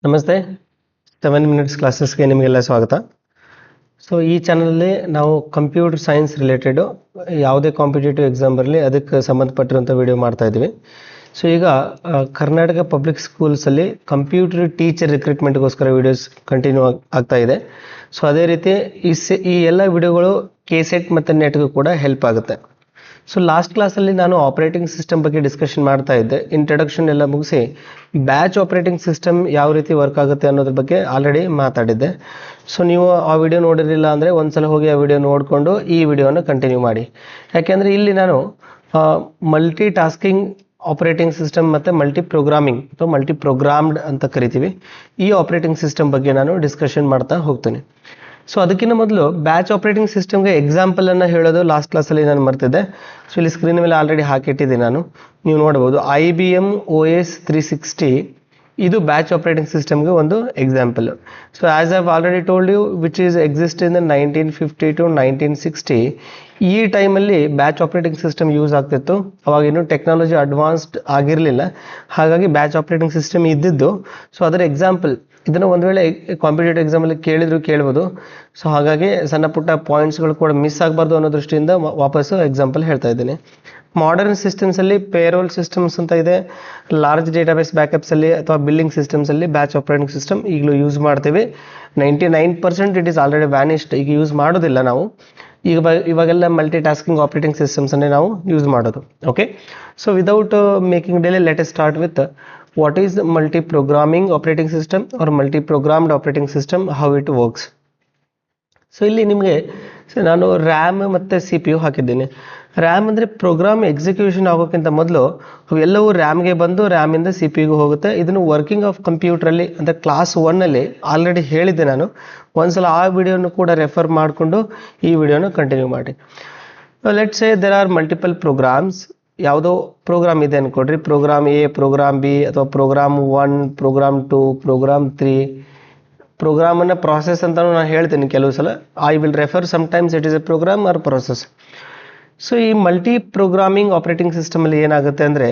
ನಮಸ್ತೆ 7 ಮಿನಿಟ್ಸ್ ಕ್ಲಾಸಸ್ಗೆ ನಿಮಗೆಲ್ಲ ಸ್ವಾಗತ. ಸೊ ಈ ಚಾನಲಲ್ಲಿ ನಾವು ಕಂಪ್ಯೂಟರ್ ಸೈನ್ಸ್ ರಿಲೇಟೆಡು ಯಾವುದೇ ಕಾಂಪಿಟೇಟಿವ್ ಎಕ್ಸಾಮ್ ಬರಲಿ ಅದಕ್ಕೆ ಸಂಬಂಧಪಟ್ಟಿರುವಂಥ ವಿಡಿಯೋ ಮಾಡ್ತಾ ಇದ್ದೀವಿ. ಸೊ ಈಗ ಕರ್ನಾಟಕ ಪಬ್ಲಿಕ್ ಸ್ಕೂಲ್ಸಲ್ಲಿ ಕಂಪ್ಯೂಟರ್ ಟೀಚರ್ ರಿಕ್ರೂಟ್ಮೆಂಟ್ಗೋಸ್ಕರ ವಿಡಿಯೋಸ್ ಕಂಟಿನ್ಯೂ ಆಗ್ತಾ ಇದೆ. ಸೊ ಅದೇ ರೀತಿ ಈ ಎಲ್ಲ ವಿಡಿಯೋಗಳು ಕೆಸೆಟ್ ಮತ್ತು ನೆಟ್ಗೂ ಕೂಡ ಹೆಲ್ಪ್ ಆಗುತ್ತೆ. ಸೊ ಲಾಸ್ಟ್ ಕ್ಲಾಸಲ್ಲಿ ನಾನು ಆಪರೇಟಿಂಗ್ ಸಿಸ್ಟಮ್ ಬಗ್ಗೆ ಡಿಸ್ಕಷನ್ ಮಾಡ್ತಾ ಇದ್ದೆ. ಇಂಟ್ರಡಕ್ಷನ್ ಎಲ್ಲ ಮುಗಿಸಿ ಬ್ಯಾಚ್ ಆಪರೇಟಿಂಗ್ ಸಿಸ್ಟಮ್ ಯಾವ ರೀತಿ ವರ್ಕ್ ಆಗುತ್ತೆ ಅನ್ನೋದ್ರ ಬಗ್ಗೆ ಆಲ್ರೆಡಿ ಮಾತಾಡಿದ್ದೆ. ಸೊ ನೀವು ಆ ವಿಡಿಯೋ ನೋಡಿರಲಿಲ್ಲ ಅಂದರೆ ಒಂದ್ಸಲ ಹೋಗಿ ಆ ವಿಡಿಯೋ ನೋಡಿಕೊಂಡು ಈ ವಿಡಿಯೋನ ಕಂಟಿನ್ಯೂ ಮಾಡಿ. ಯಾಕೆಂದರೆ ಇಲ್ಲಿ ನಾನು ಮಲ್ಟಿ ಟಾಸ್ಕಿಂಗ್ ಆಪರೇಟಿಂಗ್ ಸಿಸ್ಟಮ್ ಮತ್ತು ಮಲ್ಟಿ ಪ್ರೋಗ್ರಾಮಿಂಗ್ ಅಥವಾ ಮಲ್ಟಿ ಪ್ರೋಗ್ರಾಮ್ಡ್ ಅಂತ ಕರಿತೀವಿ, ಈ ಆಪರೇಟಿಂಗ್ ಸಿಸ್ಟಮ್ ಬಗ್ಗೆ ನಾನು ಡಿಸ್ಕಷನ್ ಮಾಡ್ತಾ ಹೋಗ್ತೀನಿ. ಸೊ ಅದಕ್ಕಿಂತ ಮೊದಲು ಬ್ಯಾಚ್ ಆಪರೇಟಿಂಗ್ ಸಿಸ್ಟಮ್ಗೆ ಎಕ್ಸಾಂಪಲನ್ನು ಹೇಳೋದು ಲಾಸ್ಟ್ ಕ್ಲಾಸಲ್ಲಿ ನಾನು ಮರ್ತಿದ್ದೆ. ಸೊ ಇಲ್ಲಿ ಸ್ಕ್ರೀನ್ ಮೇಲೆ ಆಲ್ರೆಡಿ ಹಾಕಿಟ್ಟಿದ್ದೀನಿ ನಾನು, ನೀವು ನೋಡ್ಬೋದು. IBM OS 360 ಇದು ಬ್ಯಾಚ್ ಆಪರೇಟಿಂಗ್ ಸಿಸ್ಟಮ್ಗೆ ಒಂದು example. So as I have already told you which is exist in 1950 to 1960. ಈ ಟೈಮಲ್ಲಿ ಬ್ಯಾಚ್ ಆಪರೇಟಿಂಗ್ ಸಿಸ್ಟಮ್ ಯೂಸ್ ಆಗ್ತಿತ್ತು. ಅವಾಗ ಇನ್ನೂ ಟೆಕ್ನಾಲಜಿ ಅಡ್ವಾನ್ಸ್ಡ್ ಆಗಿರಲಿಲ್ಲ, ಹಾಗಾಗಿ ಬ್ಯಾಚ್ ಆಪರೇಟಿಂಗ್ ಸಿಸ್ಟಮ್ ಇದ್ದಿದ್ದು. ಸೊ ಅದರ ಎಕ್ಸಾಂಪಲ್ ಇದನ್ನು ಒಂದು ವೇಳೆ ಕಾಂಪಿಟೇಟಿವ್ ಎಕ್ಸಾಮಲ್ಲಿ ಕೇಳ್ಬೋದು. ಸೊ ಹಾಗಾಗಿ ಸಣ್ಣ ಪುಟ್ಟ ಪಾಯಿಂಟ್ಸ್ಗಳು ಕೂಡ ಮಿಸ್ ಆಗಬಾರ್ದು ಅನ್ನೋ ದೃಷ್ಟಿಯಿಂದ ವಾಪಸ್ಸು ಎಕ್ಸಾಂಪಲ್ ಹೇಳ್ತಾ ಇದ್ದೀನಿ. ಮಾಡರ್ನ್ ಸಿಸ್ಟಮ್ಸಲ್ಲಿ ಪೇರೋಲ್ ಸಿಸ್ಟಮ್ಸ್ ಅಂತ ಇದೆ, ಲಾರ್ಜ್ ಡೇಟಾಬೇಸ್ ಬ್ಯಾಕಪ್ಸಲ್ಲಿ ಅಥವಾ ಬಿಲ್ಲಿಂಗ್ ಸಿಸ್ಟಮ್ಸಲ್ಲಿ ಬ್ಯಾಚ್ ಆಪರೇಟಿಂಗ್ ಸಿಸ್ಟಮ್ ಈಗಲೂ ಯೂಸ್ ಮಾಡ್ತೀವಿ. 99% ಇಟ್ ಈಸ್ ಆಲ್ರೆಡಿ ವ್ಯಾನಿಶ್ಡ್, ಈಗ ಯೂಸ್ ಮಾಡೋದಿಲ್ಲ ನಾವು. ಇವಾಗೆಲ್ಲ ಮಲ್ಟಿ ಟಾಸ್ಕಿಂಗ್ ಆಪರೇಟಿಂಗ್ ಸಿಸ್ಟಮ್ಸನ್ನೇ ನಾವು ಯೂಸ್ ಮಾಡೋದು. Okay, so without making delay let us start with what is multi-programming operating system or multi-programmed operating system, how it works. So ಇಲ್ಲಿ ನಿಮಗೆ ನಾನು RAM ಮತ್ತು CPU ಹಾಕಿದ್ದೀನಿ. ರ್ಯಾಮ್ ಅಂದರೆ ಪ್ರೋಗ್ರಾಮ್ ಎಕ್ಸಿಕ್ಯೂಷನ್ ಆಗೋಕ್ಕಿಂತ ಮೊದಲು ಅವೆಲ್ಲವೂ ರ್ಯಾಮ್ಗೆ ಬಂದು ರ್ಯಾಮಿಂದ CPUಗೆ ಹೋಗುತ್ತೆ. ಇದನ್ನು ವರ್ಕಿಂಗ್ ಆಫ್ ಕಂಪ್ಯೂಟ್ರಲ್ಲಿ ಅಂದರೆ ಕ್ಲಾಸ್ 1ನಲ್ಲಿ ಆಲ್ರೆಡಿ ಹೇಳಿದ್ದೆ ನಾನು. ಒಂದ್ಸಲ ಆ ವಿಡಿಯೋನು ಕೂಡ ರೆಫರ್ ಮಾಡಿಕೊಂಡು ಈ ವಿಡಿಯೋನ ಕಂಟಿನ್ಯೂ ಮಾಡಿ. Let's say there are multiple programs. ಯಾವುದೋ ಪ್ರೋಗ್ರಾಮ್ ಇದೆ ಅಂದ್ಕೊಡ್ರಿ, ಪ್ರೋಗ್ರಾಮ್ A, ಪ್ರೋಗ್ರಾಮ್ B ಅಥವಾ ಪ್ರೋಗ್ರಾಮ್ 1, ಪ್ರೋಗ್ರಾಮ್ 2, ಪ್ರೋಗ್ರಾಮ್ 3. ಪ್ರೋಗ್ರಾಮನ್ನು ಪ್ರಾಸೆಸ್ ಅಂತಲೂ ನಾನು ಹೇಳ್ತೀನಿ ಕೆಲವು ಸಲ. I will refer sometimes it is a program or process. So ಈ ಮಲ್ಟಿ ಪ್ರೋಗ್ರಾಮಿಂಗ್ ಆಪರೇಟಿಂಗ್ ಸಿಸ್ಟಮಲ್ಲಿ ಏನಾಗುತ್ತೆ ಅಂದರೆ,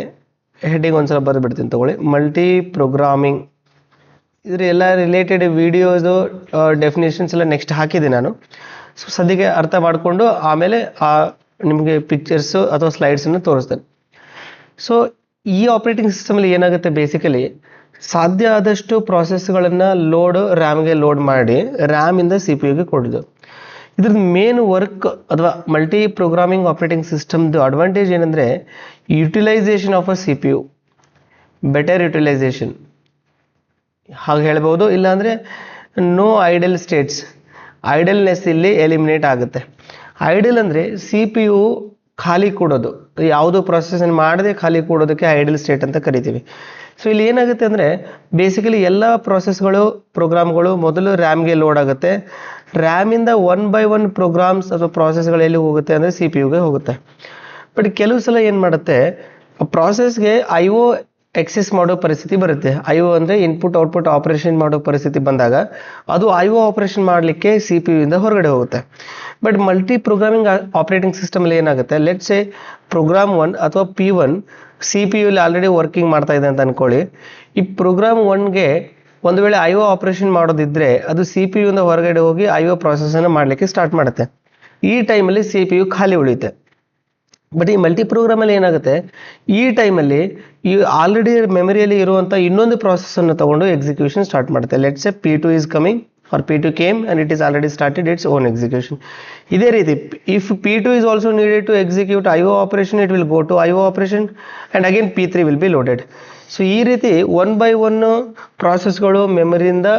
ಹೆಡ್ಡಿಂಗ್ ಒಂದ್ಸಲ ಬರೆದ್ಬಿಡ್ತೀನಿ ತಗೊಳ್ಳಿ. ಮಲ್ಟಿ ಪ್ರೋಗ್ರಾಮಿಂಗ್ ಇದ್ರ ಎಲ್ಲ ರಿಲೇಟೆಡ್ ವಿಡಿಯೋದು ಡೆಫಿನೇಷನ್ಸ್ ಎಲ್ಲ ನೆಕ್ಸ್ಟ್ ಹಾಕಿದ್ದೀನಿ ನಾನು. ಸೊ ಸದ್ಯಕ್ಕೆ ಅರ್ಥ ಮಾಡಿಕೊಂಡು ಆಮೇಲೆ ನಿಮಗೆ ಪಿಕ್ಚರ್ಸು ಅಥವಾ ಸ್ಲೈಡ್ಸನ್ನು ತೋರಿಸ್ತೇನೆ. ಸೊ ಈ ಆಪರೇಟಿಂಗ್ ಸಿಸ್ಟಮಲ್ಲಿ ಏನಾಗುತ್ತೆ, ಬೇಸಿಕಲಿ ಸಾಧ್ಯ ಆದಷ್ಟು ಪ್ರಾಸೆಸ್ಗಳನ್ನು ರ್ಯಾಮ್ಗೆ ಲೋಡ್ ಮಾಡಿ ರ್ಯಾಮಿಂದ CPUಗೆ ಕೊಡೋದು. ಇದ್ರದ್ದು ಮೇನ್ ವರ್ಕ್ ಅಥವಾ ಮಲ್ಟಿ ಪ್ರೋಗ್ರಾಮಿಂಗ್ ಆಪರೇಟಿಂಗ್ ಸಿಸ್ಟಮ್ದು ಅಡ್ವಾಂಟೇಜ್ ಏನಂದರೆ utilisation of a CPU, better utilisation ಹಾಗೆ ಹೇಳ್ಬೋದು. ಇಲ್ಲಾಂದರೆ ನೋ ಐಡಲ್ ಸ್ಟೇಟ್ಸ್, ಐಡಲ್ನೆಸ್ ಇಲ್ಲಿ ಎಲಿಮಿನೇಟ್ ಆಗುತ್ತೆ. ಐಡಲ್ ಅಂದರೆ CPU ಖಾಲಿ ಕೊಡೋದು, ಯಾವುದೋ ಪ್ರೊಸೆಸನ್ನು ಮಾಡದೆ ಖಾಲಿ ಕೊಡೋದಕ್ಕೆ ಐಡಲ್ ಸ್ಟೇಟ್ ಅಂತ ಕರಿತೀವಿ. ಸೊ ಇಲ್ಲಿ ಏನಾಗುತ್ತೆ ಅಂದರೆ ಬೇಸಿಕಲಿ ಎಲ್ಲ ಪ್ರೊಸೆಸ್ಗಳು ಪ್ರೋಗ್ರಾಮ್ಗಳು ಮೊದಲು ರ್ಯಾಮ್ಗೆ ಲೋಡ್ ಆಗುತ್ತೆ. ರ್ಯಾಮಿಂದ 1 by 1 ಪ್ರೋಗ್ರಾಮ್ಸ್ ಅಥವಾ ಪ್ರಾಸೆಸ್ಗಳು ಎಲ್ಲಿ ಹೋಗುತ್ತೆ ಅಂದರೆ CPUಗೆ ಹೋಗುತ್ತೆ. ಬಟ್ ಕೆಲವು ಸಲ ಏನು ಮಾಡುತ್ತೆ, ಆ ಪ್ರಾಸೆಸ್ಗೆ IO ಎಕ್ಸೆಸ್ ಮಾಡೋ ಪರಿಸ್ಥಿತಿ ಬರುತ್ತೆ. IO ಅಂದರೆ ಇನ್ಪುಟ್ ಔಟ್ಪುಟ್ ಆಪರೇಷನ್ ಮಾಡೋ ಪರಿಸ್ಥಿತಿ ಬಂದಾಗ ಅದು IO ಆಪರೇಷನ್ ಮಾಡಲಿಕ್ಕೆ CPUಯಿಂದ ಹೊರಗಡೆ ಹೋಗುತ್ತೆ. ಬಟ್ ಮಲ್ಟಿ ಪ್ರೋಗ್ರಾಮಿಂಗ್ ಆಪರೇಟಿಂಗ್ ಸಿಸ್ಟಮಲ್ಲಿ ಏನಾಗುತ್ತೆ, ಲೆಟ್ಸ್ ಸೇ ಪ್ರೋಗ್ರಾಮ್ 1 ಅಥವಾ P1 CPUಲಿ ಆಲ್ರೆಡಿ ವರ್ಕಿಂಗ್ ಮಾಡ್ತಾ ಇದೆ ಅಂತ ಅಂದ್ಕೊಳ್ಳಿ. ಈ ಪ್ರೋಗ್ರಾಮ್ 1ಗೆ ಒಂದು ವೇಳೆ IO ಆಪರೇಷನ್ ಮಾಡೋದಿದ್ದರೆ ಅದು CPUಯಿಂದ ಹೊರಗಡೆ ಹೋಗಿ IO ಪ್ರಾಸೆಸನ್ನು ಮಾಡಲಿಕ್ಕೆ ಸ್ಟಾರ್ಟ್ ಮಾಡುತ್ತೆ. ಈ ಟೈಮಲ್ಲಿ CPU ಖಾಲಿ ಉಳಿಯುತ್ತೆ. ಬಟ್ ಈ ಮಲ್ಟಿ ಪ್ರೋಗ್ರಾಮಲ್ಲಿ ಏನಾಗುತ್ತೆ, ಈ ಟೈಮಲ್ಲಿ ಈ ಆಲ್ರೆಡಿ ಮೆಮರಿಯಲ್ಲಿ ಇರುವಂಥ ಇನ್ನೊಂದು ಪ್ರಾಸೆಸನ್ನು ತಗೊಂಡು ಎಕ್ಸಿಕ್ಯೂಷನ್ ಸ್ಟಾರ್ಟ್ ಮಾಡುತ್ತೆ. Let's say P2 is coming or P2 came and it is already started its own execution. ಇದೇ ರೀತಿ if P2 is also needed to execute IO operation, it will go to IO operation and again P3 will be loaded. So ಈ ರೀತಿ 1 by 1 ಪ್ರಾಸೆಸ್ಗಳು ಮೆಮರಿಯಿಂದ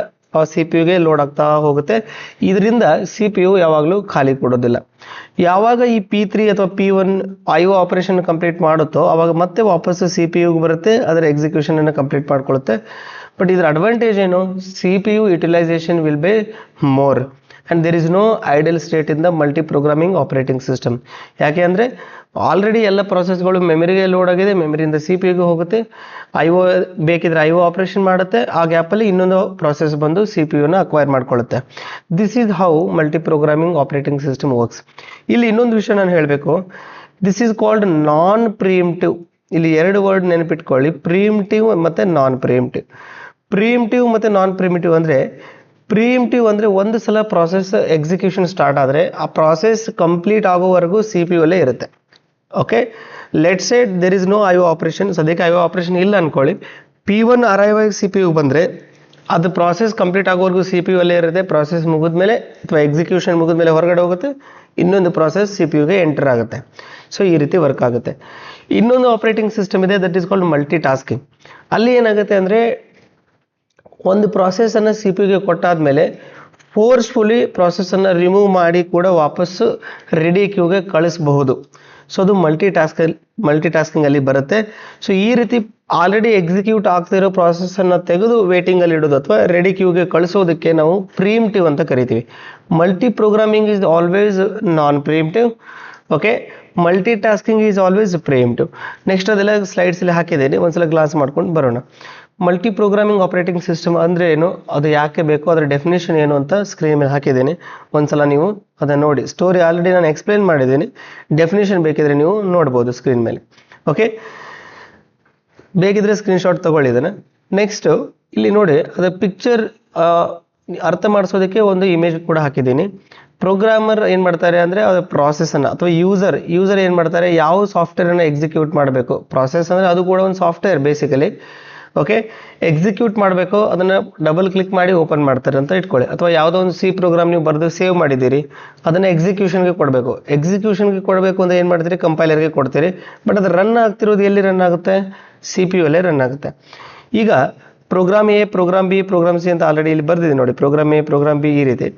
CPUಗೆ load ಆಗ್ತಾ ಹೋಗುತ್ತೆ. ಇದರಿಂದ CPU ಯಾವಾಗಲೂ ಖಾಲಿ ಕೊಡೋದಿಲ್ಲ. ಯಾವಾಗ ಈ P3 ಅಥವಾ P1 IO ಆಪರೇಷನ್ ಕಂಪ್ಲೀಟ್ ಮಾಡುತ್ತೋ ಆವಾಗ ಮತ್ತೆ ವಾಪಸ್ಸು CPUಗೆ ಬರುತ್ತೆ, ಅದರ ಎಕ್ಸಿಕ್ಯೂಷನನ್ನು ಕಂಪ್ಲೀಟ್ ಮಾಡ್ಕೊಳ್ಳುತ್ತೆ. ಬಟ್ ಇದರ ಅಡ್ವಾಂಟೇಜ್ ಏನು, CPU utilization will be more and there is no idle state in the multi programming operating system. ಯಾಕೆ ಅಂದರೆ ಆಲ್ರೆಡಿ ಎಲ್ಲ ಪ್ರೊಸೆಸ್ಗಳು ಮೆಮರಿಗೆ ಲೋಡ್ ಆಗಿದೆ, ಮೆಮರಿಯಿಂದ CPUಗೆ ಹೋಗುತ್ತೆ. IO ಬೇಕಿದ್ರೆ IO ಆಪರೇಷನ್ ಮಾಡುತ್ತೆ, ಆ ಗ್ಯಾಪಲ್ಲಿ ಇನ್ನೊಂದು ಪ್ರಾಸೆಸ್ ಬಂದು CPUನ ಅಕ್ವೈರ್ ಮಾಡ್ಕೊಳ್ಳುತ್ತೆ. This is how multi programming operating system works. ಇಲ್ಲಿ ಇನ್ನೊಂದು ವಿಷಯ ನಾನು ಹೇಳಬೇಕು, this is called non preemptive. ಇಲ್ಲಿ ಎರಡು ವರ್ಡ್ ನೆನಪಿಟ್ಕೊಳ್ಳಿ, ಪ್ರಿಎಂಪ್ಟಿವ್ ಮತ್ತು ನಾನ್ ಪ್ರಿಎಂಪ್ಟಿವ್. ಪ್ರಿಮಿಟಿವ್ ಮತ್ತು ನಾನ್ ಪ್ರಿಮಿಟಿವ್ ಅಂದರೆ, ಪ್ರಿಮಿಟಿವ್ ಅಂದರೆ ಒಂದು ಸಲ ಪ್ರಾಸೆಸ್ ಎಕ್ಸಿಕ್ಯೂಷನ್ ಸ್ಟಾರ್ಟ್ ಆದರೆ ಆ ಪ್ರಾಸೆಸ್ ಕಂಪ್ಲೀಟ್ ಆಗೋವರೆಗೂ ಸಿ ಪಿ ಯು ಅಲ್ಲೇ ಇರುತ್ತೆ. Okay, let's say there is no I O operation, ಸದ್ಯಕ್ಕೆ ಐ ಒ ಆಪರೇಷನ್ ಇಲ್ಲ ಅಂದ್ಕೊಳ್ಳಿ. P1 ಅರೈವ್ ಆಗಿ ಸಿ ಪಿ ಯು ಬಂದರೆ ಅದು ಪ್ರಾಸೆಸ್ ಕಂಪ್ಲೀಟ್ ಆಗೋವರೆಗೂ ಸಿ ಪಿ ಯು ಅಲ್ಲೇ ಇರುತ್ತೆ. ಪ್ರಾಸೆಸ್ ಮುಗಿದ್ಮೇಲೆ ಅಥವಾ ಎಕ್ಸಿಕ್ಯೂಷನ್ ಮುಗಿದ್ಮೇಲೆ ಹೊರಗಡೆ ಹೋಗುತ್ತೆ, ಇನ್ನೊಂದು ಪ್ರಾಸೆಸ್ ಸಿ ಪಿ ಯುಗೆ ಎಂಟರ್ ಆಗುತ್ತೆ. ಸೊ ಈ ರೀತಿ ವರ್ಕ್ ಆಗುತ್ತೆ. ಇನ್ನೊಂದು ಆಪರೇಟಿಂಗ್ ಸಿಸ್ಟಮ್ ಇದೆ, that is called multi tasking. ಅಲ್ಲಿ ಏನಾಗುತ್ತೆ ಅಂದರೆ, ಒಂದು ಪ್ರಾಸೆಸನ್ನು ಸಿ ಪಿ ಯುಗೆ ಕೊಟ್ಟಾದಮೇಲೆ ಫೋರ್ಸ್ಫುಲಿ ಪ್ರಾಸೆಸನ್ನು ರಿಮೂವ್ ಮಾಡಿ ಕೂಡ ವಾಪಸ್ಸು ರೆಡಿ ಕ್ಯೂಗೆ ಕಳಿಸಬಹುದು. ಸೊ ಅದು ಮಲ್ಟಿ ಟಾಸ್ಕಿಂಗಲ್ಲಿ ಬರುತ್ತೆ. ಸೊ ಈ ರೀತಿ ಆಲ್ರೆಡಿ ಎಕ್ಸಿಕ್ಯೂಟ್ ಆಗ್ತಿರೋ ಪ್ರಾಸೆಸನ್ನು ತೆಗೆದು ವೇಟಿಂಗಲ್ಲಿ ಇಡೋದು ಅಥವಾ ರೆಡಿ ಕ್ಯೂಗೆ ಕಳಿಸೋದಕ್ಕೆ ನಾವು ಪ್ರಿಮಿಟಿವ್ ಅಂತ ಕರಿತೀವಿ. Multi programming is always non primitive. Okay, multi tasking is always primitive. Next ಅದೆಲ್ಲ ಸ್ಲೈಡ್ಸಲ್ಲಿ ಹಾಕಿದ್ದೀನಿ, ಒಂದ್ಸಲ ಗ್ಲಾಸ್ ಮಾಡ್ಕೊಂಡು ಬರೋಣ. ಮಲ್ಟಿ ಪ್ರೋಗ್ರಾಮಿಂಗ್ ಆಪರೇಟಿಂಗ್ ಸಿಸ್ಟಮ್ ಅಂದರೆ ಏನು, ಅದು ಯಾಕೆ ಬೇಕು, ಅದರ ಡೆಫಿನೇಷನ್ ಏನು ಅಂತ ಸ್ಕ್ರೀನ್ ಮೇಲೆ ಹಾಕಿದ್ದೀನಿ. ಒಂದ್ಸಲ ನೀವು ಅದನ್ನು ನೋಡಿ. ಸ್ಟೋರಿ ಆಲ್ರೆಡಿ ನಾನು ಎಕ್ಸ್ಪ್ಲೇನ್ ಮಾಡಿದ್ದೀನಿ, ಡೆಫಿನೇಷನ್ ಬೇಕಿದ್ರೆ ನೀವು ನೋಡ್ಬೋದು ಸ್ಕ್ರೀನ್ ಮೇಲೆ. ಓಕೆ, ಬೇಕಿದ್ರೆ ಸ್ಕ್ರೀನ್ಶಾಟ್ ತಗೊಳ್ಳಿ ಇದನ್ನು. ನೆಕ್ಸ್ಟು ಇಲ್ಲಿ ನೋಡಿ, ಅದರ ಪಿಕ್ಚರ್ ಅರ್ಥ ಮಾಡಿಸೋದಕ್ಕೆ ಒಂದು ಇಮೇಜ್ ಕೂಡ ಹಾಕಿದ್ದೀನಿ. ಪ್ರೋಗ್ರಾಮರ್ ಏನು ಮಾಡ್ತಾರೆ ಅಂದರೆ, ಅದು ಪ್ರಾಸೆಸನ್ನು ಅಥವಾ ಯೂಸರ್ ಏನು ಮಾಡ್ತಾರೆ, ಯಾವ ಸಾಫ್ಟ್ವೇರನ್ನು ಎಕ್ಸಿಕ್ಯೂಟ್ ಮಾಡಬೇಕು. ಪ್ರಾಸೆಸ್ ಅಂದರೆ ಅದು ಕೂಡ ಒಂದು ಸಾಫ್ಟ್ವೇರ್ ಬೇಸಿಕಲಿ. ಓಕೆ, ಎಕ್ಸಿಕ್ಯೂಟ್ ಮಾಡಬೇಕು, ಅದನ್ನು ಡಬಲ್ ಕ್ಲಿಕ್ ಮಾಡಿ ಓಪನ್ ಮಾಡ್ತಾರೆ ಅಂತ ಇಟ್ಕೊಳ್ಳಿ. ಅಥವಾ ಯಾವುದೋ ಒಂದು ಸಿ ಪ್ರೋಗ್ರಾಮ್ ನೀವು ಬರೆದು ಸೇವ್ ಮಾಡಿದ್ದೀರಿ, ಅದನ್ನು ಎಕ್ಸಿಕ್ಯೂಷನ್ಗೆ ಕೊಡಬೇಕು. ಎಕ್ಸಿಕ್ಯೂಷನ್ಗೆ ಕೊಡಬೇಕು ಅಂದರೆ ಏನು ಮಾಡ್ತೀರಿ, ಕಂಪೈಲರ್ಗೆ ಕೊಡ್ತೀರಿ. ಬಟ್ ಅದು ರನ್ ಆಗ್ತಿರೋದು ಎಲ್ಲಿ ರನ್ ಆಗುತ್ತೆ, ಸಿ ಪಿ ಯು ಅಲ್ಲೇ ರನ್ ಆಗುತ್ತೆ. ಈಗ program A, program B, program C ಅಂತ ಆಲ್ರೆಡಿ ಇಲ್ಲಿ ಬರ್ದಿದೆ ನೋಡಿ. ಪ್ರೋಗ್ರಾಮ್ ಎ, ಪ್ರೋಗ್ರಾಮ್ ಬಿ, ಈ ರೀತಿ.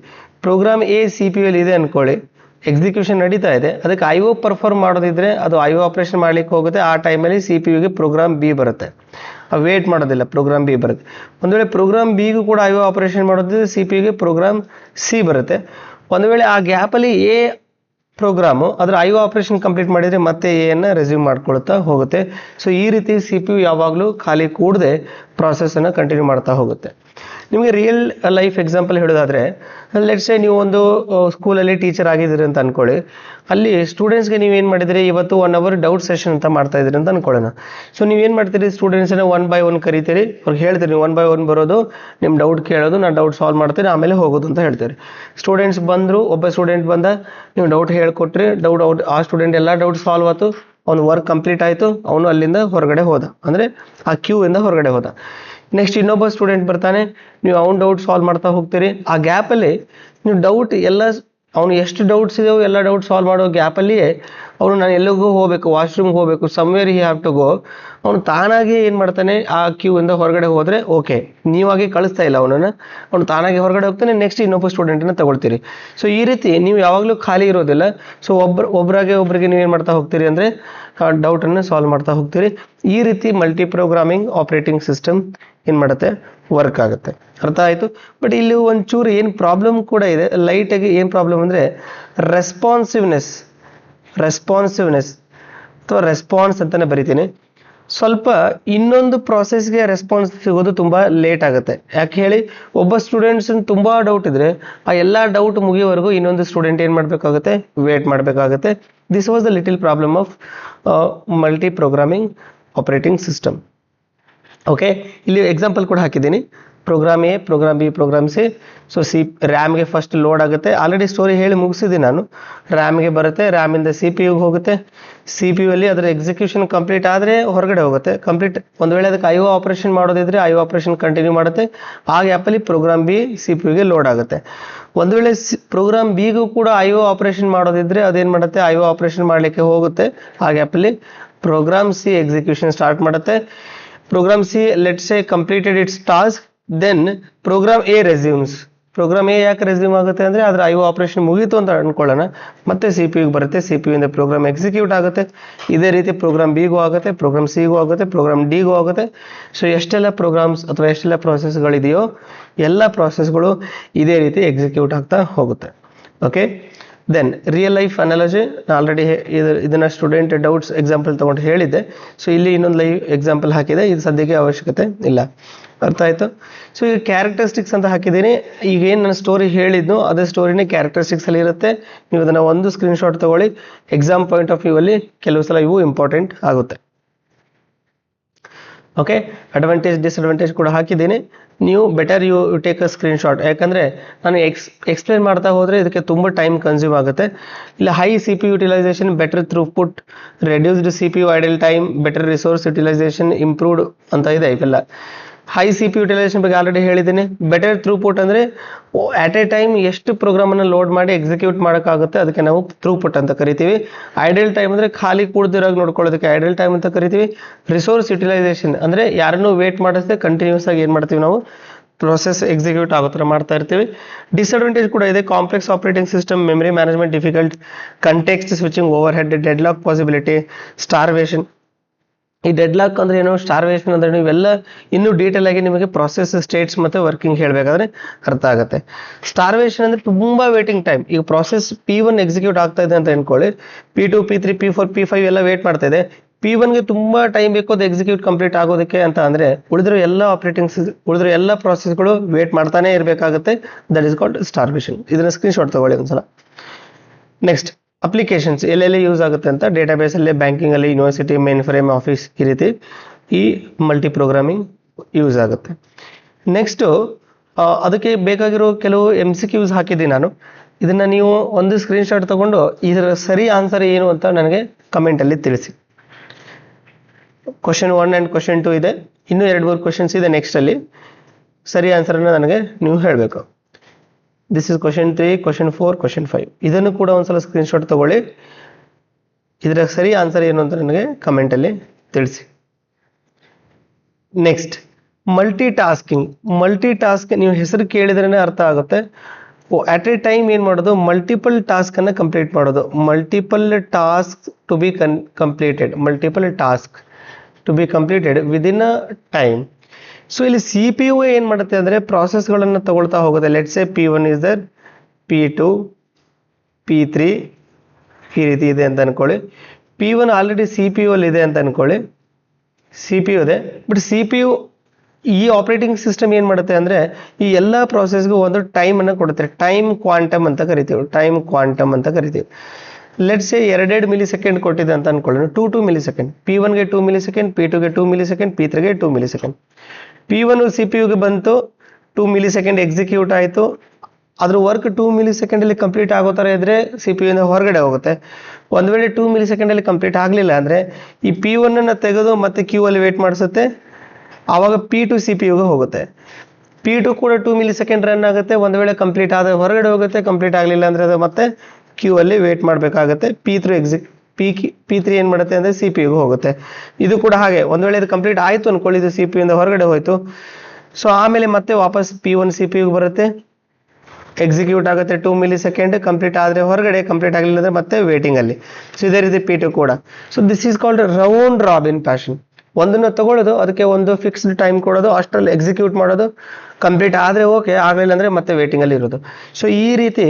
Program A C P U ಅಲ್ಲಿ ಇದೆ ಅಂದ್ಕೊಳ್ಳಿ, ಎಕ್ಸಿಕ್ಯೂಷನ್ ನಡೀತಾ ಇದೆ. ಅದಕ್ಕೆ ಐ ಒ ಪರ್ಫಾರ್ಮ್ ಮಾಡೋದಿದ್ರೆ ಅದು ಐ ಒ ಆಪರೇಷನ್ ಮಾಡ್ಲಿಕ್ಕೆ ಹೋಗುತ್ತೆ. ಆ ಟೈಮಲ್ಲಿ ಸಿ ಪಿ ಯುಗೆ ಪ್ರೋಗ್ರಾಮ್ ಬಿ ಬರುತ್ತೆ. ವೇಟ್ ಮಾಡೋದಿಲ್ಲ, ಪ್ರೋಗ್ರಾಮ್ ಬಿ ಬರುತ್ತೆ. ಒಂದು ವೇಳೆ ಪ್ರೋಗ್ರಾಮ್ ಬಿಗೂ ಕೂಡ ಐ ಒ ಆಪರೇಷನ್ ಮಾಡೋದಿದ್ರೆ ಸಿ ಪಿ ಯುಗೆ ಪ್ರೋಗ್ರಾಮ್ ಸಿ ಬರುತ್ತೆ. ಒಂದು ವೇಳೆ ಆ ಗ್ಯಾಪಲ್ಲಿ ಎ ಪ್ರೋಗ್ರಾಮು ಅದರ ಐ ಒ ಆಪರೇಷನ್ ಕಂಪ್ಲೀಟ್ ಮಾಡಿದರೆ ಮತ್ತೆ ಎನ್ನು ರೆಸ್ಯೂಮ್ ಮಾಡ್ಕೊಳ್ತಾ ಹೋಗುತ್ತೆ. ಸೊ ಈ ರೀತಿ ಸಿ ಪಿ ಯು ಯಾವಾಗಲೂ ಖಾಲಿ ಕೂಡದೆ ಪ್ರಾಸೆಸನ್ನು ಕಂಟಿನ್ಯೂ ಮಾಡ್ತಾ ಹೋಗುತ್ತೆ. ನಿಮಗೆ ರಿಯಲ್ ಲೈಫ್ ಎಕ್ಸಾಂಪಲ್ ಹೇಳೋದಾದರೆ, ಲೆಟ್ಸ್ ಸೇ ನೀವು ಒಂದು ಸ್ಕೂಲಲ್ಲಿ ಟೀಚರ್ ಆಗಿದ್ದೀರಿ ಅಂತ ಅಂದ್ಕೊಳ್ಳಿ. ಅಲ್ಲಿ ಸ್ಟೂಡೆಂಟ್ಸ್ಗೆ ನೀವೇನು ಮಾಡಿದಿರಿ, ಇವತ್ತು 1 hour ಡೌಟ್ ಸೆಷನ್ ಅಂತ ಮಾಡ್ತಾ ಇದ್ದೀರಿ ಅಂತ ಅಂದ್ಕೊಳ್ಳೋಣ. ಸೊ ನೀವೇನು ಮಾಡ್ತೀರಿ, ಸ್ಟೂಡೆಂಟ್ಸನ್ನ 1 by 1 ಕರಿತೀರಿ. ಅವ್ರಿಗೆ ಹೇಳ್ತೀರಿ, ನೀವು 1 by 1 ಬರೋದು, ನಿಮ್ಮ ಡೌಟ್ ಕೇಳೋದು, ನಾನು ಡೌಟ್ ಸಾಲ್ವ್ ಮಾಡ್ತೀನಿ, ಆಮೇಲೆ ಹೋಗೋದು ಅಂತ ಹೇಳ್ತೀರಿ. ಸ್ಟೂಡೆಂಟ್ಸ್ ಬಂದರು, ಒಬ್ಬ ಸ್ಟೂಡೆಂಟ್ ಬಂದ, ನೀವು ಡೌಟ್ ಹೇಳ್ಕೊಟ್ರಿ, ಆ ಸ್ಟೂಡೆಂಟ್ ಎಲ್ಲ ಡೌಟ್ ಸಾಲ್ವ್ ಆಯಿತು, ಅವ್ನು ವರ್ಕ್ ಕಂಪ್ಲೀಟ್ ಆಯಿತು, ಅವನು ಅಲ್ಲಿಂದ ಹೊರಗಡೆ ಹೋದ, ಅಂದರೆ ಆ ಕ್ಯೂ ಇಂದ ಹೊರಗಡೆ ಹೋದ. ನೆಕ್ಸ್ಟ್ ಇನ್ನೊಬ್ಬ ಸ್ಟೂಡೆಂಟ್ ಬರ್ತಾನೆ, ನೀವು ಅವ್ನು ಡೌಟ್ ಸಾಲ್ವ್ ಮಾಡ್ತಾ ಹೋಗ್ತೀರಿ. ಆ ಗ್ಯಾಪಲ್ಲಿ ನೀವು ಡೌಟ್ ಎಲ್ಲ, ಅವನು ಎಷ್ಟು ಡೌಟ್ಸ್ ಇದೆಯೋ ಎಲ್ಲ ಡೌಟ್ ಸಾಲ್ವ್ ಮಾಡೋ ಗ್ಯಾಪಲ್ಲಿಯೇ ಅವನು ನಾನು ಎಲ್ಲಿಗೂ ಹೋಗಬೇಕು, ವಾಶ್ರೂಮ್ಗೆ ಹೋಗಬೇಕು, somewhere he have to go, ಅವನು ತಾನಾಗಿ ಏನು ಮಾಡ್ತಾನೆ, ಆ ಕ್ಯೂ ಇಂದ ಹೊರಗಡೆ ಹೋದರೆ ಓಕೆ, ನೀವಾಗಿ ಕಳಿಸ್ತಾ ಇಲ್ಲ ಅವನನ್ನು, ಅವನು ತಾನಾಗಿ ಹೊರಗಡೆ ಹೋಗ್ತಾನೆ. ನೆಕ್ಸ್ಟ್ ಇನ್ನೊಬ್ಬ ಸ್ಟೂಡೆಂಟನ್ನು ತಗೊಳ್ತೀರಿ. ಸೊ ಈ ರೀತಿ ನೀವು ಯಾವಾಗಲೂ ಖಾಲಿ ಇರೋದಿಲ್ಲ. ಸೊ ಒಬ್ಬರಿಗೆ ನೀವೇನು ಮಾಡ್ತಾ ಹೋಗ್ತೀರಿ ಅಂದರೆ ಡೌಟನ್ನು ಸಾಲ್ವ್ ಮಾಡ್ತಾ ಹೋಗ್ತೀರಿ. ಈ ರೀತಿ ಮಲ್ಟಿ ಪ್ರೋಗ್ರಾಮಿಂಗ್ ಆಪರೇಟಿಂಗ್ ಸಿಸ್ಟಮ್ ಏನು ಮಾಡುತ್ತೆ, ವರ್ಕ್ ಆಗುತ್ತೆ. ಅರ್ಥ ಆಯಿತು. ಬಟ್ ಇಲ್ಲಿ ಒಂಚೂರು ಏನು ಪ್ರಾಬ್ಲಮ್ ಕೂಡ ಇದೆ, ಲೈಟಾಗಿ ಏನು ಪ್ರಾಬ್ಲಮ್ ಅಂದರೆ ರೆಸ್ಪಾನ್ಸಿವ್ನೆಸ್ ಅಥವಾ ರೆಸ್ಪಾನ್ಸ್ ಅಂತಲೇ ಬರಿತೀನಿ. ಸ್ವಲ್ಪ ಇನ್ನೊಂದು ಪ್ರಾಸೆಸ್ಗೆ ರೆಸ್ಪಾನ್ಸ್ ಸಿಗೋದು ತುಂಬ ಲೇಟ್ ಆಗುತ್ತೆ. ಯಾಕೆ ಹೇಳಿ, ಒಬ್ಬ ಸ್ಟೂಡೆಂಟ್ಸ್ ತುಂಬ ಡೌಟ್ ಇದ್ದರೆ ಆ ಎಲ್ಲ ಡೌಟ್ ಮುಗಿಯೋವರೆಗೂ ಇನ್ನೊಂದು ಸ್ಟೂಡೆಂಟ್ ಏನು ಮಾಡಬೇಕಾಗುತ್ತೆ, ವೇಟ್ ಮಾಡಬೇಕಾಗುತ್ತೆ. This was the little problem of multi programming operating system. Okay, ಇಲ್ಲಿ ಎಕ್ಸಾಂಪಲ್ ಕೂಡ ಹಾಕಿದ್ದೀನಿ. Program A, program B, program C. So ರ್ಯಾಮ್ಗೆ ಫಸ್ಟ್ ಲೋಡ್ ಆಗುತ್ತೆ. ಆಲ್ರೆಡಿ ಸ್ಟೋರಿ ಹೇಳಿ ಮುಗಿಸಿದ್ದೀನಿ ನಾನು. ರ್ಯಾಮ್ಗೆ ಬರುತ್ತೆ, ರ್ಯಾಮಿಂದ ಸಿ ಪಿ ಯುಗೆ ಹೋಗುತ್ತೆ. ಸಿ ಪಿ ಯು ಅಲ್ಲಿ ಅದರ ಎಕ್ಸಿಕ್ಯೂಷನ್ ಕಂಪ್ಲೀಟ್ ಆದರೆ ಹೊರಗಡೆ ಹೋಗುತ್ತೆ. ಒಂದು ವೇಳೆ ಅದಕ್ಕೆ ಐ ಒ ಆಪರೇಷನ್ ಮಾಡೋದಿದ್ರೆ ಐ ಒ ಆಪರೇಷನ್ ಕಂಟಿನ್ಯೂ ಮಾಡುತ್ತೆ. ಆ ಗ್ಯಾಪಲ್ಲಿ ಪ್ರೋಗ್ರಾಮ್ ಬಿ ಸಿ ಪಿ ಯುಗೆ ಲೋಡ್ ಆಗುತ್ತೆ. ಒಂದು ವೇಳೆ ಪ್ರೋಗ್ರಾಮ್ ಬಿಗೂ ಕೂಡ ಐ ಒ ಆಪರೇಷನ್ ಮಾಡೋದಿದ್ರೆ ಅದೇನು ಮಾಡುತ್ತೆ, ಐ ಒ ಆಪರೇಷನ್ ಮಾಡಲಿಕ್ಕೆ ಹೋಗುತ್ತೆ. ಆ ಗ್ಯಾಪಲ್ಲಿ ಪ್ರೋಗ್ರಾಮ್ ಸಿ ಎಕ್ಸಿಕ್ಯೂಷನ್ ಸ್ಟಾರ್ಟ್ ಮಾಡುತ್ತೆ. Program C, let's say, completed its task, then program A resumes. Program A ಯಾಕೆ ರೆಸ್ಯೂಮ್ ಆಗುತ್ತೆ ಅಂದರೆ ಅದರ ಐ ಒ ಆಪರೇಷನ್ ಮುಗೀತು ಅಂತ ಅಂದ್ಕೊಳ್ಳೋಣ, ಮತ್ತೆ ಸಿ ಪಿ ಯುಗೆ ಬರುತ್ತೆ, ಸಿ ಪಿ ಯುಯಿಂದ ಪ್ರೋಗ್ರಾಮ್ ಎಕ್ಸಿಕ್ಯೂಟ್ ಆಗುತ್ತೆ. ಇದೇ ರೀತಿ ಪ್ರೋಗ್ರಾಮ್ ಬಿಗೂ ಆಗುತ್ತೆ, ಪ್ರೋಗ್ರಾಮ್ ಸಿಗೂ ಆಗುತ್ತೆ, ಪ್ರೋಗ್ರಾಮ್ ಡಿಗೂ ಆಗುತ್ತೆ. ಸೊ ಎಷ್ಟೆಲ್ಲ ಪ್ರೋಗ್ರಾಮ್ಸ್ ಅಥವಾ ಎಷ್ಟೆಲ್ಲ ಪ್ರಾಸೆಸ್ಗಳಿದೆಯೋ ಎಲ್ಲ ಪ್ರಾಸೆಸ್ಗಳು ಇದೇ ರೀತಿ ಎಕ್ಸಿಕ್ಯೂಟ್ ಆಗ್ತಾ ಹೋಗುತ್ತೆ. Okay, then real life analogy already ಇದನ್ನು ಸ್ಟೂಡೆಂಟ್ ಡೌಟ್ಸ್ ಎಕ್ಸಾಂಪಲ್ ತೊಗೊಂಡು ಹೇಳಿದ್ದೆ. ಸೊ ಇಲ್ಲಿ ಇನ್ನೊಂದು ಲೈವ್ ಎಕ್ಸಾಂಪಲ್ ಹಾಕಿದೆ, ಇದು ಸದ್ಯಕ್ಕೆ ಅವಶ್ಯಕತೆ ಇಲ್ಲ. ಅರ್ಥ ಆಯಿತು. ಸೊ ಈಗ ಕ್ಯಾರೆಕ್ಟರಿಸ್ಟಿಕ್ಸ್ ಅಂತ ಹಾಕಿದ್ದೀನಿ. ಈಗ ಏನು ನಾನು ಸ್ಟೋರಿ ಹೇಳಿದ್ನೋ ಅದೇ ಸ್ಟೋರಿನೇ ಕ್ಯಾರೆಕ್ಟರಿಸ್ಟಿಕ್ಸಲ್ಲಿ ಇರುತ್ತೆ. ನೀವು ಅದನ್ನು ಒಂದು ಸ್ಕ್ರೀನ್ಶಾಟ್ ತೊಗೊಳ್ಳಿ. ಎಕ್ಸಾಮ್ ಪಾಯಿಂಟ್ ಆಫ್ ವ್ಯೂ ಅಲ್ಲಿ ಕೆಲವು ಸಲ ಇವು ಇಂಪಾರ್ಟೆಂಟ್ ಆಗುತ್ತೆ. ಓಕೆ, ಅಡ್ವಾಂಟೇಜ್ ಡಿಸ್ಅಡ್ವಾಂಟೇಜ್ ಕೂಡ ಹಾಕಿದ್ದೀನಿ. ನೀವು better you take a screenshot, ಯಾಕಂದರೆ ನಾನು ಎಕ್ಸ್ಪ್ಲೇನ್ ಮಾಡ್ತಾ ಹೋದರೆ ಇದಕ್ಕೆ ತುಂಬ ಟೈಮ್ ಕನ್ಸ್ಯೂಮ್ ಆಗುತ್ತೆ. ಇಲ್ಲ high C P utilization, better throughput, reduced C P U idle time, better resource utilization, improved ಅಂತ ಇದೆ ಇವೆಲ್ಲ. ಹೈ ಸಿ ಪಿ ಯುಟಿಲೈಸೇಷನ್ ಬಗ್ಗೆ ಆಲ್ರೆಡಿ ಹೇಳಿದ್ದೀನಿ. ಬೆಟರ್ ಥ್ರೂಪುಟ್ ಅಂದರೆ ಆಟ್ ಎ ಟೈಮ್ ಎಷ್ಟು ಪ್ರೋಗ್ರಾಮನ್ನು ಲೋಡ್ ಮಾಡಿ ಎಕ್ಸಿಕ್ಯೂಟ್ ಮಾಡೋಕ್ಕಾಗುತ್ತೆ ಅದಕ್ಕೆ ನಾವು ಥ್ರೂಪುಟ್ ಅಂತ ಕರಿತೀವಿ. ಐಡಲ್ ಟೈಮ್ ಅಂದರೆ ಖಾಲಿ ಕೂಡ್ದಿರಾಗ ನೋಡ್ಕೊಳ್ಳೋದಕ್ಕೆ ಐಡಲ್ ಟೈಮ್ ಅಂತ ಕರಿತೀವಿ. ರಿಸೋರ್ಸ್ ಯುಟಿಲೈಸೇಷನ್ ಅಂದರೆ ಯಾರನ್ನೂ ವೇಟ್ ಮಾಡಿಸದೆ ಕಂಟಿನ್ಯೂಸ್ ಆಗಿ ಏನು ಮಾಡ್ತೀವಿ ನಾವು ಪ್ರೊಸೆಸ್ ಎಕ್ಸಿಕ್ಯೂಟ್ ಆಗೋ ಥರ ಮಾಡ್ತಾ ಇರ್ತೀವಿ. ಡಿಸ್ಅಡ್ವಾಂಟೇಜ್ ಕೂಡ ಇದೆ. Complex operating system, memory management difficult, context switching over head, deadlock possibility, starvation. ಈ ಡೆಡ್ಲಾಕ್ ಅಂದ್ರೆ ಏನು, ಸ್ಟಾರ್ವೇಷನ್ ಅಂದ್ರೆ ನೀವೆಲ್ಲ ಇನ್ನೂ ಡೀಟೇಲ್ ಆಗಿ ನಿಮಗೆ ಪ್ರೊಸೆಸ್ ಸ್ಟೇಟ್ಸ್ ಮತ್ತು ವರ್ಕಿಂಗ್ ಹೇಳಬೇಕಾದ್ರೆ ಅರ್ಥ ಆಗುತ್ತೆ. ಸ್ಟಾರ್ವೇಷನ್ ಅಂದರೆ ತುಂಬ ವೇಟಿಂಗ್ ಟೈಮ್. ಈಗ ಪ್ರೊಸೆಸ್ P1 ಎಕ್ಸಿಕ್ಯೂಟ್ ಆಗ್ತಾ ಇದೆ ಅಂತ ಅನ್ಕೊಳ್ಳಿ, P2, P3, P4, P5 ಎಲ್ಲ ವೇಟ್ ಮಾಡ್ತಾ ಇದೆ. P1ಗೆ ತುಂಬ ಟೈಮ್ ಬೇಕು ಅದು ಎಕ್ಸಿಕ್ಯೂಟ್ ಕಂಪ್ಲೀಟ್ ಆಗೋದಕ್ಕೆ ಅಂತ ಅಂದರೆ ಉಳಿದಿರೋ ಎಲ್ಲ ಪ್ರಾಸೆಸ್ಗಳು ವೇಟ್ ಮಾಡ್ತಾನೆ ಇರಬೇಕಾಗುತ್ತೆ. That is called starvation. ಇದನ್ನ ಸ್ಕ್ರೀನ್ಶಾಟ್ ತಗೊಳ್ಳಿ ಒಂದ್ಸಲ. ನೆಕ್ಸ್ಟ್ ಅಪ್ಲಿಕೇಶನ್ಸ್ ಎಲ್ಲೆಲ್ಲಿ ಯೂಸ್ ಆಗುತ್ತೆ ಅಂತ, ಡೇಟಾಬೇಸಲ್ಲಿ, ಬ್ಯಾಂಕಿಂಗಲ್ಲಿ, ಯೂನಿವರ್ಸಿಟಿ, ಮೇನ್ ಫ್ರೇಮ್, ಆಫೀಸ್, ಈ ರೀತಿ ಈ ಮಲ್ಟಿ ಪ್ರೋಗ್ರಾಮಿಂಗ್ ಯೂಸ್ ಆಗುತ್ತೆ. ನೆಕ್ಸ್ಟು ಅದಕ್ಕೆ ಬೇಕಾಗಿರೋ ಕೆಲವು MCQs ಹಾಕಿದ್ದೀನಿ ನಾನು. ಇದನ್ನು ನೀವು ಒಂದು ಸ್ಕ್ರೀನ್ಶಾಟ್ ತಗೊಂಡು ಇದರ ಸರಿ ಆನ್ಸರ್ ಏನು ಅಂತ ನನಗೆ ಕಮೆಂಟಲ್ಲಿ ತಿಳಿಸಿ. ಕ್ವಶನ್ 1 ಆ್ಯಂಡ್ ಕ್ವಶನ್ 2 ಇದೆ, ಇನ್ನೂ 2-3 ಕ್ವಶನ್ಸ್ ಇದೆ ನೆಕ್ಸ್ಟಲ್ಲಿ. ಸರಿ ಆನ್ಸರನ್ನು ನನಗೆ ನೀವು ಹೇಳಬೇಕು. This is question 3, question 4, question 5. ಇದನ್ನು ಕೂಡ ಒಂದ್ಸಲ ಸ್ಕ್ರೀನ್ಶಾಟ್ ತಗೊಳ್ಳಿ. ಇದರ ಸರಿ ಆನ್ಸರ್ ಏನು ಅಂತ ನನಗೆ ಕಮೆಂಟಲ್ಲಿ ತಿಳಿಸಿ. ನೆಕ್ಸ್ಟ್ ಮಲ್ಟಿ ಟಾಸ್ಕ್ ನೀವು ಹೆಸರು ಕೇಳಿದ್ರೇ ಅರ್ಥ ಆಗುತ್ತೆ. ಅಟ್ ಎ ಟೈಮ್ ಏನು ಮಾಡೋದು, ಮಲ್ಟಿಪಲ್ ಟಾಸ್ಕನ್ನು ಕಂಪ್ಲೀಟ್ ಮಾಡೋದು. Multiple task to be completed within a time. So ಇಲ್ಲಿ CPU ಏನು ಮಾಡುತ್ತೆ ಅಂದರೆ ಪ್ರಾಸೆಸ್ಗಳನ್ನು ತಗೊಳ್ತಾ ಹೋಗುತ್ತೆ. Let's say P1 is there, P2, P3 ಈ ರೀತಿ ಇದೆ ಅಂತ ಅನ್ಕೊಳ್ಳಿ. P1 ಆಲ್ರೆಡಿ CPU ಅಲ್ಲಿ ಇದೆ ಅಂತ ಅನ್ಕೊಳ್ಳಿ. CPU ಇದೆ, ಬಟ್ CPU ಈ ಆಪರೇಟಿಂಗ್ ಸಿಸ್ಟಮ್ ಏನು ಮಾಡುತ್ತೆ ಅಂದರೆ ಈ ಎಲ್ಲ ಪ್ರಾಸೆಸ್ಗೂ ಒಂದು ಟೈಮನ್ನು ಕೊಡುತ್ತೆ. ಟೈಮ್ ಕ್ವಾಂಟಮ್ ಅಂತ ಕರಿತೀವಿ. ಲೆಟ್ಸ್ ಸೇ 2 ಮಿಲಿಸೆಕೆಂಡ್ ಕೊಟ್ಟಿದೆ ಅಂತ ಅನ್ಕೊಳ್ಳಿ. 2 ಮಿಲಿಸೆಕೆಂಡ್, P1ಗೆ 2 ಮಿಲಿಸೆಕೆಂಡ್, P2ಗೆ 2 ಮಿಲಿಸೆಕೆಂಡ್, P3ಗೆ 2 ಮಿಲಿಸೆಕೆಂಡ್. P1 CPU-ಗೆ ಬಂತು, 2 ಮಿಲಿಸೆಕೆಂಡ್ ಎಕ್ಸಿಕ್ಯೂಟ್ ಆಯಿತು. ಅದ್ರ ವರ್ಕ್ 2 ಮಿಲಿಸೆಕೆಂಡಲ್ಲಿ ಕಂಪ್ಲೀಟ್ ಆಗೋ ಥರ ಇದ್ದರೆ CPU-ಇಂದ ಹೊರಗಡೆ ಹೋಗುತ್ತೆ. ಒಂದು ವೇಳೆ 2 ಮಿಲಿಸೆಕೆಂಡಲ್ಲಿ ಕಂಪ್ಲೀಟ್ ಆಗಲಿಲ್ಲ ಅಂದರೆ ಈ P1 ತೆಗೆದು ಮತ್ತೆ ಕ್ಯೂವಲ್ಲಿ ವೇಟ್ ಮಾಡಿಸುತ್ತೆ. ಆವಾಗ P2 CPU-ಗೆ ಹೋಗುತ್ತೆ. P2 ಕೂಡ 2 ಮಿಲಿಸೆಕೆಂಡ್ ರನ್ ಆಗುತ್ತೆ. ಒಂದು ವೇಳೆ ಕಂಪ್ಲೀಟ್ ಆದರೆ ಹೊರಗಡೆ ಹೋಗುತ್ತೆ, ಕಂಪ್ಲೀಟ್ ಆಗಲಿಲ್ಲ ಅಂದರೆ ಅದು ಮತ್ತೆ ಕ್ಯೂವಲ್ಲಿ ವೇಟ್ ಮಾಡಬೇಕಾಗುತ್ತೆ. P3 ಏನು ಮಾಡುತ್ತೆ ಅಂದರೆ CPU-ಗೆ ಹೋಗುತ್ತೆ. ಇದು ಕೂಡ ಹಾಗೆ, ಒಂದು ವೇಳೆ ಇದು ಕಂಪ್ಲೀಟ್ ಆಯಿತು ಅನ್ಕೊಳ್ಳಿ, ಇದು CPU-ಇಂದ ಹೊರಗಡೆ ಹೋಯಿತು. ಸೊ ಆಮೇಲೆ ಮತ್ತೆ ವಾಪಸ್ P1 CPU-ಗೆ ಬರುತ್ತೆ, ಎಕ್ಸಿಕ್ಯೂಟ್ ಆಗುತ್ತೆ 2 ಮಿಲಿಸೆಕೆಂಡ್, ಕಂಪ್ಲೀಟ್ ಆದರೆ ಹೊರಗಡೆ, ಕಂಪ್ಲೀಟ್ ಆಗಲಿಲ್ಲ ಅಂದರೆ ಮತ್ತೆ ವೇಟಿಂಗಲ್ಲಿ. ಸೊ ಇದೇ ರೀತಿ P2 ಕೂಡ. So this is called round robin fashion. ಒಂದನ್ನು ತಗೊಳ್ಳೋದು, ಅದಕ್ಕೆ ಒಂದು ಫಿಕ್ಸ್ಡ್ ಟೈಮ್ ಕೊಡೋದು, ಅಷ್ಟರಲ್ಲಿ ಎಕ್ಸಿಕ್ಯೂಟ್ ಮಾಡೋದು, ಕಂಪ್ಲೀಟ್ ಆದರೆ ಓಕೆ, ಆಗಲಿಲ್ಲ ಅಂದರೆ ಮತ್ತೆ ವೇಟಿಂಗಲ್ಲಿ ಇರೋದು. ಸೊ ಈ ರೀತಿ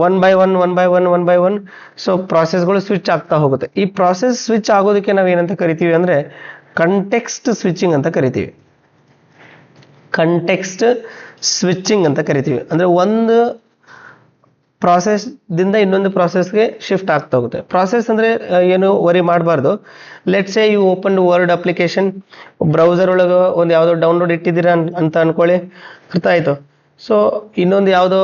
ಒನ್ ಬೈ ಒನ್ ಸೊ ಪ್ರಾಸೆಸ್ಗಳು ಸ್ವಿಚ್ ಆಗ್ತಾ ಹೋಗುತ್ತೆ. ಈ ಪ್ರಾಸೆಸ್ ಸ್ವಿಚ್ ಆಗೋದಕ್ಕೆ ನಾವು ಏನಂತ ಕರಿತೀವಿ ಅಂದರೆ ಕಂಟೆಕ್ಸ್ಟ್ ಸ್ವಿಚಿಂಗ್ ಅಂತ ಕರಿತೀವಿ. ಅಂದರೆ ಒಂದು ಪ್ರಾಸೆಸ್ದಿಂದ ಇನ್ನೊಂದು ಪ್ರಾಸೆಸ್ಗೆ ಶಿಫ್ಟ್ ಆಗ್ತಾ ಹೋಗುತ್ತೆ. ಪ್ರಾಸೆಸ್ ಅಂದರೆ ಏನು ವರಿ ಮಾಡಬಾರ್ದು. Let's say you open Word application, browser ಒಳಗೆ ಒಂದು ಯಾವುದೋ ಡೌನ್ಲೋಡ್ ಇಟ್ಟಿದ್ದೀರಾ ಅಂತ ಅನ್ಕೊಳ್ಳಿ, ಅರ್ಥ ಆಯಿತು. ಸೊ ಇನ್ನೊಂದು ಯಾವುದೋ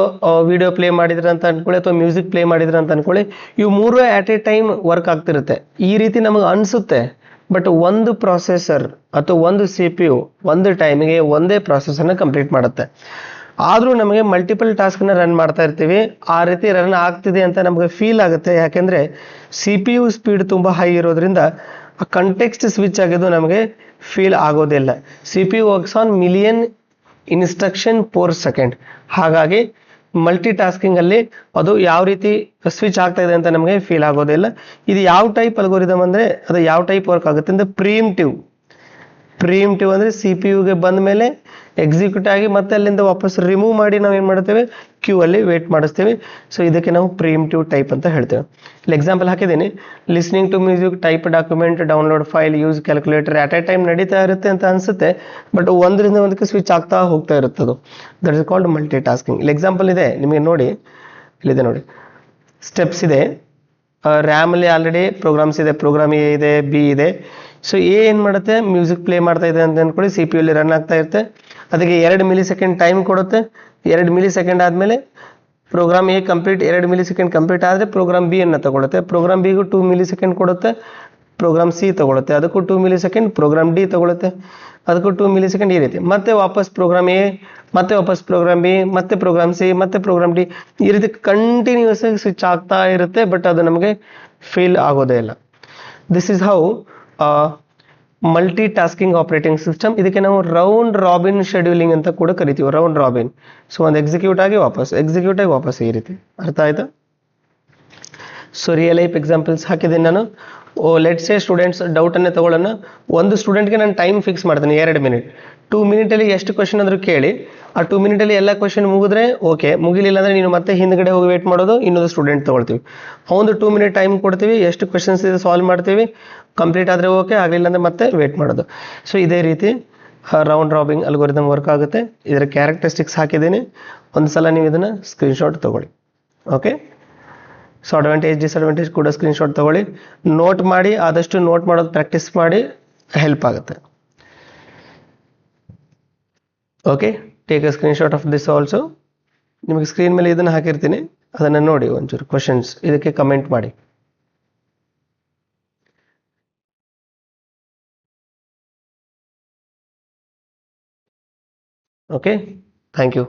ವಿಡಿಯೋ ಪ್ಲೇ ಮಾಡಿದ್ರೆ ಅಂತ ಅನ್ಕೊಳ್ಳಿ, ಅಥವಾ ಮ್ಯೂಸಿಕ್ ಪ್ಲೇ ಮಾಡಿದ್ರೆ ಅಂತ ಅನ್ಕೊಳ್ಳಿ. ಇವು ಮೂರು ಆಟ್ ಎ ಟೈಮ್ ವರ್ಕ್ ಆಗ್ತಿರುತ್ತೆ. ಈ ರೀತಿ ನಮಗೆ ಅನಿಸುತ್ತೆ, ಬಟ್ ಒಂದು ಪ್ರೊಸೆಸರ್ ಅಥವಾ ಒಂದು CPU ಒಂದು ಟೈಮಿಗೆ ಒಂದೇ ಪ್ರಾಸೆಸನ್ನು ಕಂಪ್ಲೀಟ್ ಮಾಡುತ್ತೆ. ಆದರೂ ನಮಗೆ ಮಲ್ಟಿಪಲ್ ಟಾಸ್ಕನ್ನು ರನ್ ಮಾಡ್ತಾ ಇರ್ತೀವಿ. ಆ ರೀತಿ ರನ್ ಆಗ್ತಿದೆ ಅಂತ ನಮಗೆ ಫೀಲ್ ಆಗುತ್ತೆ. ಯಾಕೆಂದರೆ CPU ಸ್ಪೀಡ್ ತುಂಬ ಹೈ ಇರೋದ್ರಿಂದ ಆ ಕಂಟೆಕ್ಸ್ಟ್ ಸ್ವಿಚ್ ಆಗಿದ್ದು ನಮಗೆ ಫೀಲ್ ಆಗೋದಿಲ್ಲ. CPU works on million instruction per second. ಹಾಗಾಗಿ ಮಲ್ಟಿ ಟಾಸ್ಕಿಂಗಲ್ಲಿ ಅದು ಯಾವ ರೀತಿ ಸ್ವಿಚ್ ಆಗ್ತಾ ಇದೆ ಅಂತ ನಮಗೆ ಫೀಲ್ ಆಗೋದಿಲ್ಲ. ಇದು ಯಾವ ಟೈಪ್ ಅಲ್ಗೋರಿದಮ್ ಅಂದರೆ ಅದು ಯಾವ ಟೈಪ್ ವರ್ಕ್ ಆಗುತ್ತೆ ಅಂದರೆ ಪ್ರಿಮಿಟಿವ್ ಅಂದರೆ CPU-ಗೆ ಬಂದ ಮೇಲೆ ಎಕ್ಸಿಕ್ಯೂಟ್ ಆಗಿ ಮತ್ತೆ ಅಲ್ಲಿಂದ ವಾಪಸ್ ರಿಮೂವ್ ಮಾಡಿ ನಾವು ಏನು ಮಾಡ್ತೇವೆ, ಕ್ಯೂ ಅಲ್ಲಿ ವೇಟ್ ಮಾಡಿಸ್ತೀವಿ. ಸೊ ಇದಕ್ಕೆ ನಾವು ಪ್ರಿಮಿಟಿವ್ ಟೈಪ್ ಅಂತ ಹೇಳ್ತೇವೆ. ಇಲ್ಲಿ ಎಕ್ಸಾಂಪಲ್ ಹಾಕಿದ್ದೀನಿ. Listening to music, type document, download file, use calculator, at a time ನಡೀತಾ ಇರುತ್ತೆ ಅಂತ ಅನ್ಸುತ್ತೆ, ಬಟ್ ಒಂದರಿಂದ ಒಂದಕ್ಕೆ ಸ್ವಿಚ್ ಆಗ್ತಾ ಹೋಗ್ತಾ ಇರುತ್ತೆ. ಅದು that is called multi tasking. ಇಲ್ಲಿ ಎಕ್ಸಾಂಪಲ್ ಇದೆ ನಿಮಗೆ ನೋಡಿ, ಇಲ್ಲಿದೆ ನೋಡಿ, ಸ್ಟೆಪ್ಸ್ ಇದೆ. ರ್ಯಾಮಲ್ಲಿ ಆಲ್ರೆಡಿ ಪ್ರೋಗ್ರಾಮ್ಸ್ ಇದೆ, ಪ್ರೋಗ್ರಾಮ್ A ಇದೆ, B ಇದೆ. ಸೊ ಎ ಏನು ಮಾಡುತ್ತೆ, ಮ್ಯೂಸಿಕ್ ಪ್ಲೇ ಮಾಡ್ತಾ ಇದೆ ಅಂತ ಅಂದ್ಕೊಳ್ಳಿ, ಸಿ ಪಿ ಯುಲಿ ರನ್ ಆಗ್ತಾ ಇರುತ್ತೆ. ಅದಕ್ಕೆ 2 ಮಿಲಿ ಸೆಕೆಂಡ್ ಟೈಮ್ ಕೊಡುತ್ತೆ. 2 ಮಿಲಿ ಸೆಕೆಂಡ್ ಆದಮೇಲೆ program A complete, 2 millisecond complete ಆದರೆ ಪ್ರೋಗ್ರಾಮ್ ಬಿ ಅನ್ನು ತಗೊಳುತ್ತೆ. ಪ್ರೋಗ್ರಾಮ್ ಬಿಗೂ 2 ಮಿಲಿ ಸೆಕೆಂಡ್ ಕೊಡುತ್ತೆ. ಪ್ರೋಗ್ರಾಮ್ ಸಿ ತಗೊಳುತ್ತೆ, ಅದಕ್ಕೂ 2 ಮಿಲಿ ಸೆಕೆಂಡ್. ಪ್ರೋಗ್ರಾಮ್ ಡಿ ತಗೊಳುತ್ತೆ, ಅದಕ್ಕೂ 2 ಮಿಲಿ ಸೆಕೆಂಡ್. ಈ ರೀತಿ ಮತ್ತೆ ವಾಪಸ್ ಪ್ರೋಗ್ರಾಮ್ ಎ, ಮತ್ತೆ ವಾಪಸ್ ಪ್ರೋಗ್ರಾಮ್ ಬಿ, ಮತ್ತೆ ಪ್ರೋಗ್ರಾಮ್ ಸಿ, ಮತ್ತೆ ಪ್ರೋಗ್ರಾಮ್ ಡಿ, ಈ ರೀತಿ ಕಂಟಿನ್ಯೂಸ್ ಆಗಿ ಸ್ವಿಚ್ ಆಗ್ತಾ ಇರುತ್ತೆ. ಬಟ್ ಅದು ನಮಗೆ ಫೇಲ್ ಆಗೋದೇ ಇಲ್ಲ. This is how multi tasking operating system. ಇದಕ್ಕೆ ನಾವು ರೌಂಡ್ ರಾಬಿನ್ ಶೆಡ್ಯೂಲಿಂಗ್ ಅಂತ ಕೂಡ ಕರಿತೀವಿ. Round robin. ಸೊ ಒಂದು ಎಕ್ಸಿಕ್ಯೂಟ್ ಆಗಿ ವಾಪಸ್, ಎಕ್ಸಿಕ್ಯೂಟ್ ಆಗಿ ವಾಪಸ್, ಈ ರೀತಿ. ಅರ್ಥ ಆಯ್ತಾ? ಸೊ ರಿಯಲ್ ಲೈಫ್ ಎಕ್ಸಾಂಪಲ್ಸ್ ಹಾಕಿದ್ದೀನಿ ನಾನು. ಲೆಟ್ಸ್ ಸೇ ಸ್ಟೂಡೆಂಟ್ಸ್ ಡೌಟನ್ನೇ ತಗೊಳ್ಳೋಣ. ಒಂದು ಸ್ಟೂಡೆಂಟ್ಗೆ ನಾನು ಟೈಮ್ ಫಿಕ್ಸ್ ಮಾಡ್ತೀನಿ 2 ಮಿನಿಟ್. 2 ಮಿನಿಟಲ್ಲಿ ಎಷ್ಟು ಕ್ವಶನ್ ಆದರೂ ಕೇಳಿ. ಆ 2 ಮಿನಿಟಲ್ಲಿ ಎಲ್ಲ ಕ್ವಶನ್ ಮುಗಿದ್ರೆ ಓಕೆ, ಮುಗಿಲಿಲ್ಲ ಅಂದರೆ ನೀನು ಮತ್ತೆ ಹಿಂದ್ಗಡೆ ಹೋಗಿ ವೇಟ್ ಮಾಡೋದು, ಇನ್ನೊಂದು ಸ್ಟೂಡೆಂಟ್ ತೊಗೊಳ್ತೀವಿ. ಅವನು 2 ಮಿನಿಟ್ ಟೈಮ್ ಕೊಡ್ತೀವಿ, ಎಷ್ಟು ಕ್ವಶನ್ಸ್ ಇದೆ ಸಾಲ್ವ್ ಮಾಡ್ತೀವಿ, ಕಂಪ್ಲೀಟ್ ಆದರೆ ಓಕೆ, ಆಗಲಿಲ್ಲ ಅಂದರೆ ಮತ್ತೆ ವೇಟ್ ಮಾಡೋದು. ಸೊ ಇದೇ ರೀತಿ ರೌಂಡ್ ರಾಬಿಂಗ್ ಅಲ್ಗೋರಿದಮ್ ವರ್ಕ್ ಆಗುತ್ತೆ. ಇದರ ಕ್ಯಾರೆಕ್ಟರಿಸ್ಟಿಕ್ಸ್ ಹಾಕಿದ್ದೀನಿ, ಒಂದು ಸಲ ನೀವು ಇದನ್ನು ಸ್ಕ್ರೀನ್ಶಾಟ್ ತೊಗೊಳ್ಳಿ. ಓಕೆ, ಸೊ ಅಡ್ವಾಂಟೇಜ್ ಡಿಸ್ಅಡ್ವಾಂಟೇಜ್ ಕೂಡ ಸ್ಕ್ರೀನ್ಶಾಟ್ ತೊಗೊಳ್ಳಿ, ನೋಟ್ ಮಾಡಿ. ಆದಷ್ಟು ನೋಟ್ ಮಾಡೋದು ಪ್ರಾಕ್ಟೀಸ್ ಮಾಡಿ, ಹೆಲ್ಪ್ ಆಗುತ್ತೆ. Okay, take a screenshot of this also. ನಿಮಗೆ ಸ್ಕ್ರೀನ್ ಮೇಲೆ ಇದನ್ನು ಹಾಕಿರ್ತೀನಿ, ಅದನ್ನು ನೋಡಿ ಒಂಚೂರು ಕ್ವಶನ್ಸ್, ಇದಕ್ಕೆ ಕಮೆಂಟ್ ಮಾಡಿ. Okay, thank you.